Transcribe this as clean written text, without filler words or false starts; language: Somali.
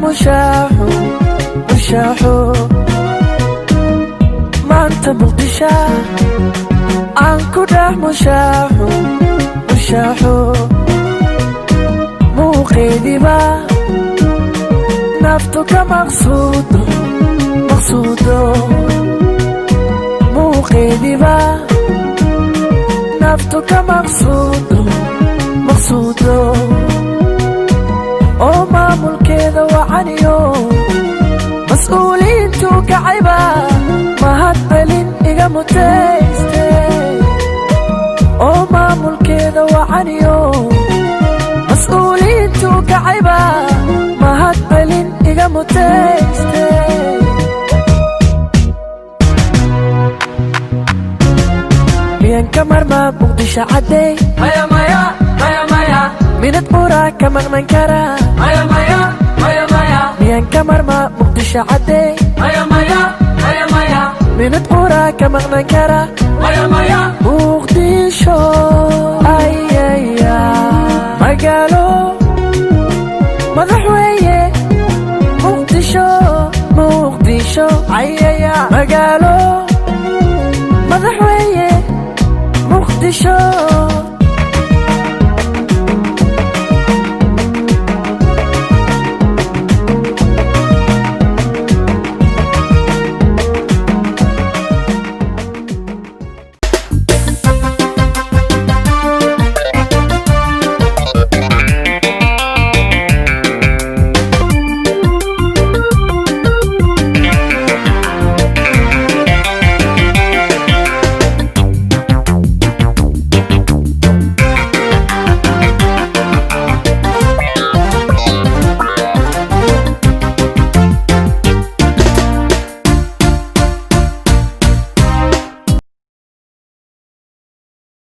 mushaaxu maanta muqdisho aan ku dhah mushaaxu muuqeediba naftu ka maqsuudo muuqeediba naftu ka maqsuudo oo maamulkeeda wacaniyo mas'uuliyiintu kacayba mahadcelin iga mutayste oo maamulkeeda wacaniyo mas'uuliyiintu kacayba mahadcelin iga mutayste miyan ka marmaa muqdisho caddey minad qura ka maqnan karaa miyan ka marmaa muqdisho caddey minad qura ka maqnan karaa muqdisho ayaya magaalo madax weeye muqdisho ayaya magaalo madax weeye muqdisho